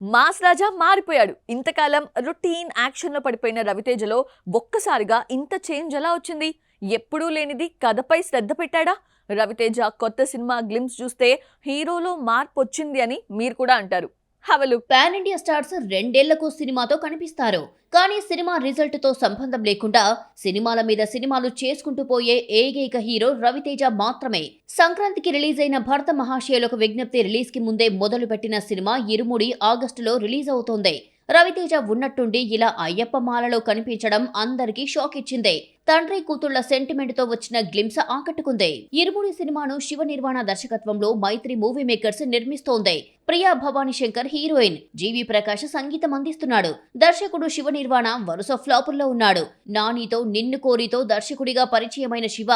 Mass రాజా మారిపోయాడు. ఇంతకాలం routine యాక్షన్‌లో పడిపోయిన రవితేజలో ఒక్కసారిగా ఇంత చేంజ్ ఎలా వచ్చింది? ఎప్పుడూ లేనిది కథపై శ్రద్ధ పెట్టాడా? రవితేజ కొత్త సినిమా గ్లింప్స్ చూస్తే హీరోలో మార్పొచ్చింది అని మీరు కూడా అంటారు. Have a look. Pan India stars రెండేళ్లకు సినిమాతో కనిపిస్తారు. కానీ సినిమా రిజల్ట్ తో సంబంధం లేకుండా సినిమాల మీద సినిమాలు చేసుకుంటూ పోయే ఏకైక హీరో రవితేజ మాత్రమే. సంక్రాంతికి రిలీజ్ అయిన భరత మహాశయులకు విజ్ఞప్తి రిలీజ్ కి ముందే మొదలుపెట్టిన సినిమా ఇరుముడి ఆగస్టులో రిలీజ్ అవుతోంది. రవితేజ ఉన్నట్టుండి ఇలా అయ్యప్ప మాలలో కనిపించడం అందరికీ షాక్ ఇచ్చింది. తండ్రి కూతుళ్ల సెంటిమెంట్ తో వచ్చిన గ్లింప్స్ ఆకట్టుకుంది. ఇరుముడి సినిమాను శివ నిర్వాణ దర్శకత్వంలో మైత్రి మూవీ మేకర్స్ నిర్మిస్తోంది. ప్రియా భవానీ శంకర్ హీరోయిన్, జీవి ప్రకాష్ సంగీతం అందిస్తున్నాడు. దర్శకుడు శివ నిర్వాణ వరుస ఫ్లాపుల్లో ఉన్నాడు. నానితో నిన్ను కోరితో దర్శకుడిగా పరిచయమైన శివ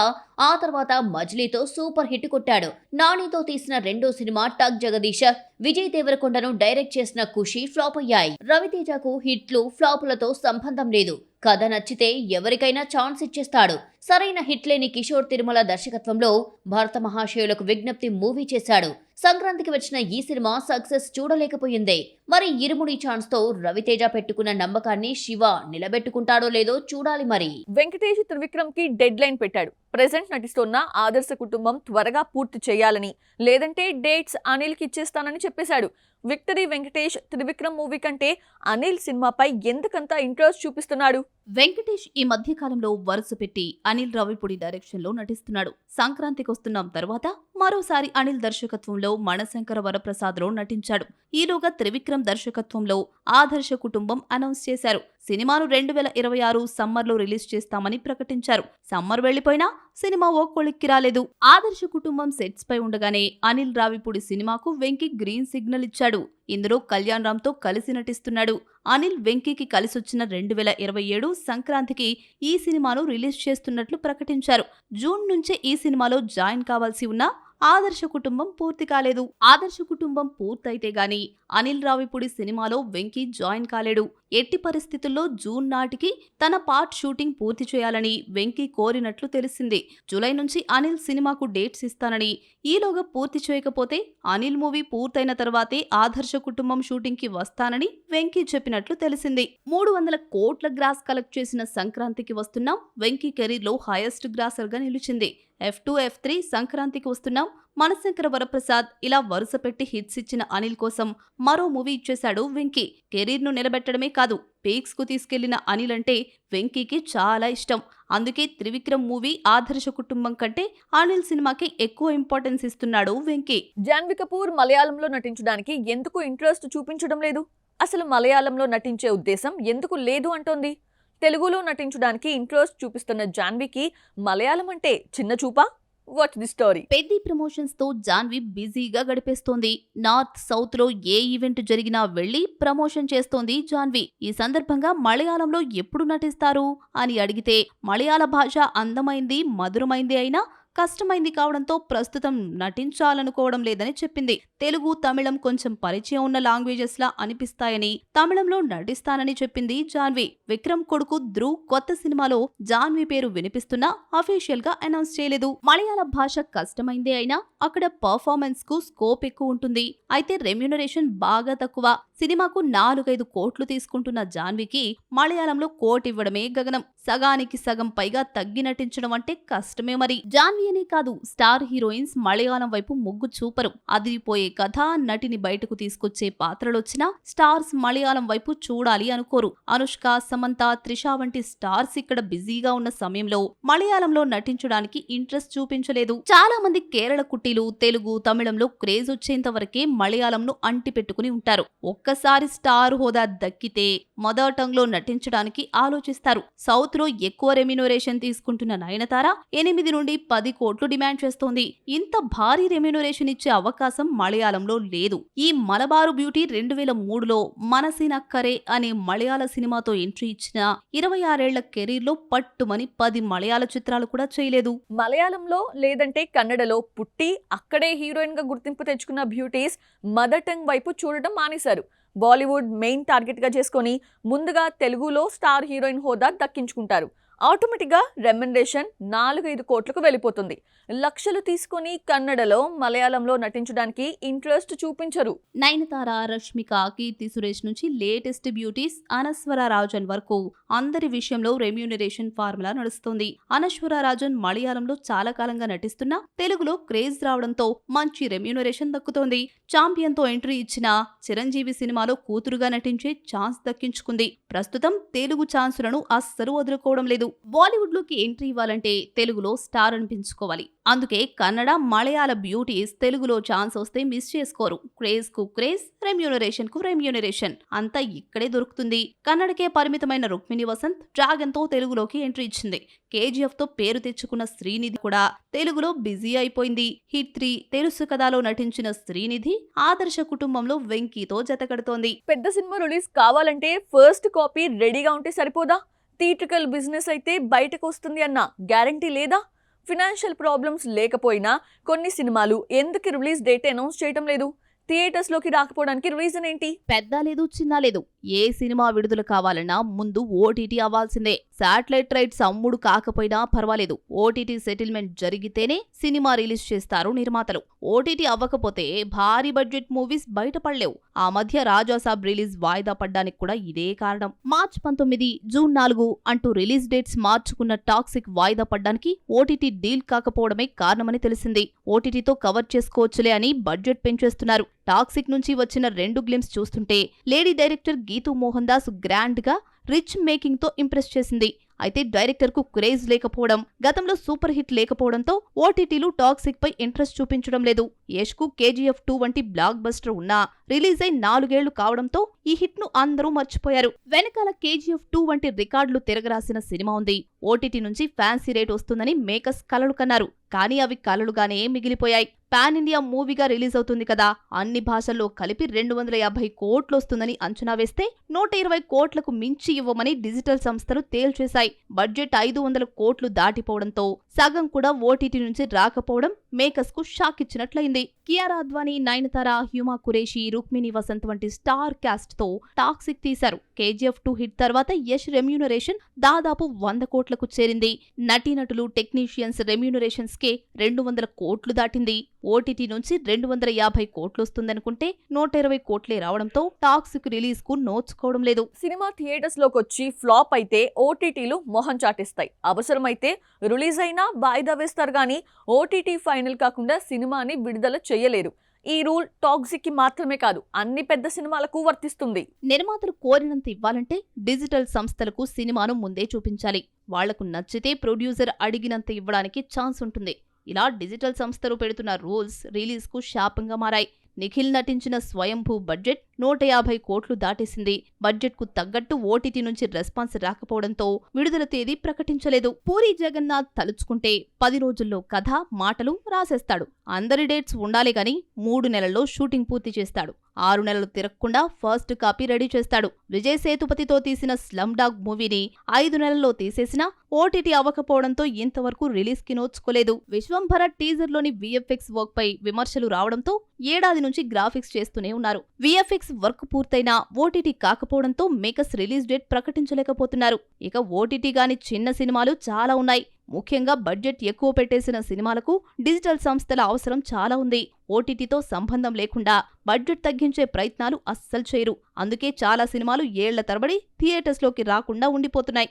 ఆ తర్వాత మజిలీతో సూపర్ హిట్ కొట్టాడు. నానితో తీసిన రెండో సినిమా టక్ జగదీశ్, విజయ్ దేవరకొండను డైరెక్ట్ చేసిన ఖుషి ఫ్లాప్ అయ్యాయి. రవితేజకు హిట్లు ఫ్లాపులతో సంబంధం లేదు. కథ నచ్చితే ఎవరికైనా ఛాన్స్ ఇచ్చేస్తాడు. సరైన హిట్ లేని కిషోర్ తిరుమల దర్శకత్వంలో భరత మహాశయులకు విజ్ఞప్తి మూవీ చేశాడు. సంక్రాంతికి వచ్చిన ఈ సినిమా సక్సెస్ చూడలేకపోయింది. మరి ఇరుముడి ఛాన్స్ తో రవితేజ పెట్టుకున్న నమ్మకాన్ని శివ నిలబెట్టుకుంటాడో లేదో చూడాలి. మరి వెంకటేష్ త్రివిక్రమ్ కి డెడ్ లైన్ పెట్టాడు. ప్రెజెంట్ నటిస్తున్న ఆదర్శ కుటుంబం త్వరగా పూర్తి చేయాలని, లేదంటే డేట్స్ అనిల్ కి ఇచ్చేస్తానని చెప్పేశాడు. విక్టరీ వెంకటేష్ త్రివిక్రమ్ మూవీ కంటే అనిల్ సినిమాపై ఎందుకంత ఇంట్రెస్ట్ చూపిస్తున్నాడు? వెంకటేష్ ఈ మధ్య కాలంలో వరుస పెట్టి అనిల్ రావిపూడి డైరెక్షన్ లో నటిస్తున్నాడు. సంక్రాంతికి వస్తున్నాం తర్వాత మరోసారి అనిల్ దర్శకత్వంలో మణశంకర వరప్రసాద్ లో నటించాడు. ఈలోగా త్రివిక్రమ్ దర్శకత్వంలో ఆదర్శ కుటుంబం అనౌన్స్ చేశారు. సినిమాను 2026 సమ్మర్లో రిలీజ్ చేస్తామని ప్రకటించారు. సమ్మర్ వెళ్లిపోయినా సినిమా ఓ కొలిక్కి రాలేదు. ఆదర్శ కుటుంబం సెట్స్ పై ఉండగానే అనిల్ రావిపూడి సినిమాకు వెంకీ గ్రీన్ సిగ్నల్ ఇచ్చాడు. ఇందులో కళ్యాణ్ రామ్ తో కలిసి నటిస్తున్నాడు. అనిల్ వెంకీకి కలిసొచ్చిన 2027 సంక్రాంతికి ఈ సినిమాను రిలీజ్ చేస్తున్నట్లు ప్రకటించారు. జూన్ నుంచే ఈ సినిమాలో జాయిన్ కావాల్సి ఉన్న ఆదర్శ కుటుంబం పూర్తి కాలేదు. ఆదర్శ కుటుంబం పూర్తయితే గాని అనిల్ రావిపూడి సినిమాలో వెంకీ జాయిన్ కాలేడు. ఎట్టి పరిస్థితుల్లో జూన్ నాటికి తన పార్ట్ షూటింగ్ పూర్తి చేయాలని వెంకీ కోరినట్లు తెలిసింది. జూలై నుంచి అనిల్ సినిమాకు డేట్స్ ఇస్తానని, ఈలోగా పూర్తి చేయకపోతే అనిల్ మూవీ పూర్తయిన తర్వాతే ఆదర్శ కుటుంబం షూటింగ్ కి వస్తానని వెంకీ చెప్పినట్లు తెలిసింది. 300 కోట్ల గ్రాస్ కలెక్ట్ చేసిన సంక్రాంతికి వస్తున్నాం వెంకీ కెరీర్ లో హైయెస్ట్ గ్రాసర్ గా నిలిచింది. F2, F3 సంక్రాంతికి వస్తున్నాం, మణశంకర వరప్రసాద్ ఇలా వరుస పెట్టి హిట్స్ ఇచ్చిన అనిల్ కోసం మరో మూవీ ఇచ్చేశాడు వెంకీ. కెరీర్ ను నిలబెట్టడమే కాదు, పీక్స్ కు తీసుకెళ్లిన అనిల్ అంటే వెంకీకి చాలా ఇష్టం. అందుకే త్రివిక్రమ్ మూవీ ఆదర్శ కుటుంబం కంటే అనిల్ సినిమాకి ఎక్కువ ఇంపార్టెన్స్ ఇస్తున్నాడు వెంకీ. జాన్వీ కపూర్ మలయాళంలో నటించడానికి ఎందుకు ఇంట్రెస్ట్ చూపించడం లేదు? అసలు మలయాళంలో నటించే ఉద్దేశం ఎందుకు లేదు అంటోంది? తెలుగులో నటించడానికి ఇంట్రెస్ట్ చూపిస్తున్న జాన్వీకి మలయాళం అంటే చిన్న చూపా? Watch the story. Peddi promotions తో జాన్వి బిజీగా గడిపేస్తోంది. నార్త్ సౌత్ లో ఏ ఈవెంట్ జరిగినా వెళ్లి ప్రమోషన్ చేస్తోంది జాన్వి. ఈ సందర్భంగా మలయాళంలో ఎప్పుడు నటిస్తారు అని అడిగితే మలయాళ భాష అందమైంది, మధురమైంది అయినా కష్టమైంది కావడంతో ప్రస్తుతం నటించాలనుకోవడం లేదని చెప్పింది. తెలుగు, తమిళం కొంచెం పరిచయం ఉన్న లాంగ్వేజెస్ లా అనిపిస్తాయని తమిళంలో నటిస్తానని చెప్పింది జాన్వి. విక్రమ్ కొడుకు ధ్రువ్ కొత్త సినిమాలో జాన్వి పేరు వినిపిస్తున్నా అఫీషియల్ గా అనౌన్స్ చేయలేదు. మలయాళ భాష కష్టమైందే అయినా అక్కడ పర్ఫార్మెన్స్ కు స్కోప్ ఎక్కువ ఉంటుంది. అయితే రెమ్యూనరేషన్ బాగా తక్కువ. సినిమాకు 4-5 కోట్లు తీసుకుంటున్న జాన్వికి మలయాళంలో కోటి ఇవ్వడమే గగనం. సగానికి సగం పైగా తగ్గి నటించడం అంటే కష్టమే. మరి జాన్వి అనే కాదు, స్టార్ హీరోయిన్స్ మలయాళం వైపు మొగ్గు చూపరు. అదిరిపోయే కథ, నటిని బయటకు తీసుకొచ్చే పాత్రలొచ్చినా స్టార్స్ మలయాళం వైపు చూడాలి అనుకోరు. అనుష్క, సమంత, త్రిష వంటి స్టార్స్ ఇక్కడ బిజీగా ఉన్న సమయంలో మలయాళంలో నటించడానికి ఇంట్రెస్ట్ చూపించలేదు. చాలా మంది కేరళ కుట్టీలు తెలుగు, తమిళంలో క్రేజ్ వచ్చేంత వరకే మలయాళంను అంటి పెట్టుకుని ఉంటారు. ఒక్కసారి స్టార్ హోదా దక్కితే మదర్ టంగ్ లో నటించడానికి ఆలోచిస్తారు. సౌత్ లో ఎక్కువ రెమ్యూనరేషన్ తీసుకుంటున్న నయనతార 8 నుండి 10 కోట్లు డిమాండ్ చేస్తోంది. ఇంత భారీ రెమ్యూనరేషన్ ఇచ్చే అవకాశం మలయాళంలో లేదు. ఈ మలబారు బ్యూటీ 2003లో మనసినక్కరే అనే మలయాళ సినిమాతో ఎంట్రీ ఇచ్చిన 26 ఏళ్ల కెరీర్ లో పట్టుమని 10 మలయాళ చిత్రాలు కూడా చేయలేదు. మలయాళంలో లేదంటే కన్నడలో పుట్టి అక్కడే హీరోయిన్ గా గుర్తింపు తెచ్చుకున్న బ్యూటీస్ మదర్ టంగ్ వైపు చూడడం మానేశారు. బాలీవుడ్ మెయిన్ టార్గెట్ గా చేసుకొని ముందుగా తెలుగులో స్టార్ హీరోయిన్ హోదా దక్కించుకుంటారు. ఆటోమేటిక్గా రెమ్యునరేషన్ 4-5 కోట్లకు వెళ్ళిపోతుంది. లక్షలు తీసుకొని కన్నడలో మలయాళంలో నటించడానికి ఇంట్రెస్ట్ చూపించరు. నయనతార, రష్మిక, కీర్తి సురేష్ నుంచి లేటెస్ట్ బ్యూటీస్ అనస్వర రాజన్ వరకు అందరి విషయంలో రెమ్యూనరేషన్ ఫార్ములా నడుస్తుంది. అనస్వర రాజన్ మలయాళంలో చాలా కాలంగా నటిస్తున్నా తెలుగులో క్రేజ్ రావడంతో మంచి రెమ్యూనరేషన్ దక్కుతోంది. ఛాంపియన్ తో ఎంట్రీ ఇచ్చిన చిరంజీవి సినిమాలో కూతురుగా నటించే ఛాన్స్ దక్కించుకుంది. ప్రస్తుతం తెలుగు ఛాన్సులను అస్సలు వదులుకోవడం లేదు. బాలీవుడ్ లోకి ఎంట్రీ ఇవ్వాలంటే తెలుగులో స్టార్ అనిపించుకోవాలి. అందుకే కన్నడ, మలయాళ బ్యూటీస్ తెలుగులో ఛాన్స్ వస్తే మిస్ చేసుకోరు. క్రేజ్ కు క్రేజ్, రెమ్యూనరేషన్ కు రెమ్యూనరేషన్ అంతా ఇక్కడే దొరుకుతుంది. కన్నడకే పరిమితమైన రుక్మిణి వసంత్ డ్రాగన్ తో తెలుగులోకి ఎంట్రీ ఇచ్చింది. కేజీఎఫ్ తో పేరు తెచ్చుకున్న శ్రీనిధి కూడా తెలుగులో బిజీ అయిపోయింది. హిట్ 3 తెలుసు కథలో నటించిన శ్రీనిధి ఆదర్శ కుటుంబంలో వెంకీతో జతకడుతోంది. పెద్ద సినిమా రిలీజ్ కావాలంటే ఫస్ట్ కాపీ రెడీగా ఉంటే సరిపోదా? థియేట్రికల్ బిజినెస్ అయితే బయటకు వస్తుంది అన్న గ్యారంటీ లేదా? ఫినాన్షియల్ ప్రాబ్లమ్స్ లేకపోయినా కొన్ని సినిమాలు ఎందుకు రిలీజ్ డేట్ అనౌన్స్ చేయటం లేదు? థియేటర్స్ లోకి రాకపోవడానికి రీజన్ ఏంటి? పెద్ద లేదు, చిన్న లేదు. ఏ సినిమా విడుదల కావాలన్నా ముందు ఓటీటీ అవ్వాల్సిందే. శాటిలైట్ రైట్స్ అమ్ముడు కాకపోయినా పర్వాలేదు, ఓటీటీ సెటిల్మెంట్ జరిగితేనే సినిమా రిలీజ్ చేస్తారు నిర్మాతలు. ఓటీటీ అవ్వకపోతే భారీ బడ్జెట్ మూవీస్ బయటపడలేవు. ఆ మధ్య రాజాసాబ్ రిలీజ్ వాయిదా పడ్డానికి కూడా ఇదే కారణం. మార్చి 19, జూన్ 4 అంటూ రిలీజ్ డేట్స్ మార్చుకున్న టాక్సిక్ వాయిదా పడ్డానికి ఓటీటీ డీల్ కాకపోవడమే కారణమని తెలిసింది. ఓటీటీతో కవర్ చేసుకోవచ్చులే అని బడ్జెట్ పెంచేస్తున్నారు. టాక్సిక్ నుంచి వచ్చిన 2 గ్లిమ్స్ చూస్తుంటే lady director Geethu Mohan Das grand గా రిచ్ మేకింగ్ తో ఇంప్రెస్ చేసింది. అయితే డైరెక్టర్ కు క్రేజ్ లేకపోవడం, గతంలో సూపర్ హిట్ లేకపోవడంతో ఓటీటీలు టాక్సిక్ పై ఇంట్రెస్ట్ చూపించడం లేదు. యష్ కు కేజీఎఫ్ 2 వంటి బ్లాక్ బస్టర్ ఉన్నా రిలీజ్ అయి 4 ఏళ్లు కావడంతో ఈ హిట్ ను అందరూ మర్చిపోయారు. వెనకాల కేజీఎఫ్ 2 వంటి రికార్డులు తిరగరాసిన సినిమా ఉంది. ఓటీటీ నుంచి ఫ్యాన్సీ రేట్ వస్తుందని మేకర్స్ కలలు కన్నారు. కానీ అవి కలలుగానే మిగిలిపోయాయి. పాన్ ఇండియా మూవీగా రిలీజ్ అవుతుంది కదా, అన్ని భాషల్లో కలిపి 250 కోట్లు వస్తుందని అంచనా వేస్తే 120 కోట్లకు మించి ఇవ్వమని డిజిటల్ సంస్థలు తేల్చేశాయి. బడ్జెట్ 500 కోట్లు దాటిపోవడంతో సగం కూడా ఓటీటీ నుంచి రాకపోవడం మేకర్స్ కు షాక్ ఇచ్చినట్లయింది. కియారా అద్వానీ, నయనతార, హ్యూమా కురేషి, రుక్మిణి వసంత్ వంటి స్టార్ క్యాస్ట్ తో టాక్సిక్ తీశారు. కేజీఎఫ్ 2 హిట్ తర్వాత యష్ రెమ్యూనరేషన్ దాదాపు 100 కోట్లకు చేరింది. నటీనటులు, టెక్నీషియన్స్ రెమ్యూనరేషన్స్ కే 200 కోట్లు దాటింది. ఓటీటీ నుంచి 250 కోట్లు వస్తుందనుకుంటే 120 కోట్లే రావడంతో టాక్సిక్ రిలీజ్ కు నోచుకోవడం లేదు. సినిమా థియేటర్స్ లోకి వచ్చి ఫ్లాప్ అయితే ఓటీటీలు మొహం చాటిస్తాయి. అవసరమైతే రిలీజ్ అయినా వాయిదా వేస్తారు గానీ ఓటీటీ ఫైనల్ కాకుండా సినిమాని విడుదల చేయలేరు. ఈ రూల్ టాక్సిక్ కి మాత్రమే కాదు, అన్ని పెద్ద సినిమాలకు వర్తిస్తుంది. నిర్మాతలు కోరినంత ఇవ్వాలంటే డిజిటల్ సంస్థలకు సినిమాను ముందే చూపించాలి. వాళ్లకు నచ్చితే ప్రొడ్యూసర్ అడిగినంత ఇవ్వడానికి ఛాన్స్ ఉంటుంది. ఇలా డిజిటల్ సంస్థలు పెడుతున్న రూల్స్ రిలీజ్ కు శాపంగా మారాయి. నిఖిల్ నటించిన స్వయంభూ బడ్జెట్ 150 కోట్లు దాటేసింది. బడ్జెట్ కు తగ్గట్టు ఓటీటీ నుంచి రెస్పాన్స్ రాకపోవడంతో విడుదల తేదీ ప్రకటించలేదు. పూరి జగన్నాథ్ తలుచుకుంటే 10 రోజుల్లో కథ, మాటలు రాసేస్తాడు. అందరి డేట్స్ ఉండాలి గాని 3 నెలల్లో షూటింగ్ పూర్తి చేస్తాడు. 6 నెలలు తిరగకుండా ఫస్ట్ కాపీ రెడీ చేస్తాడు. విజయ్ సేతుపతితో తీసిన స్లమ్ డాగ్ మూవీని 5 నెలల్లో తీసేసినా ఓటీటీ అవ్వకపోవడంతో ఇంతవరకు రిలీజ్ కి నోచుకోలేదు. విశ్వంభర టీజర్ లోని విఎఫ్ఎక్స్ వర్క్ పై విమర్శలు రావడంతో ఏడాది నుంచి గ్రాఫిక్స్ చేస్తూనే ఉన్నారు. విఎఫ్ఎక్స్ వర్క్ పూర్తయినా ఓటీటీ కాకపోవడంతో మేకర్స్ రిలీజ్ డేట్ ప్రకటించలేకపోతున్నారు. ఇక ఓటీటీ గాని చిన్న సినిమాలు చాలా ఉన్నాయి. ముఖ్యంగా బడ్జెట్ ఎక్కువ పెట్టేసిన సినిమాలకు డిజిటల్ సంస్థల అవసరం చాలా ఉంది. ఓటీటీతో సంబంధం లేకుండా బడ్జెట్ తగ్గించే ప్రయత్నాలు అస్సలు చేయరు. అందుకే చాలా సినిమాలు ఏళ్ల తరబడి థియేటర్స్లోకి రాకుండా ఉండిపోతున్నాయి.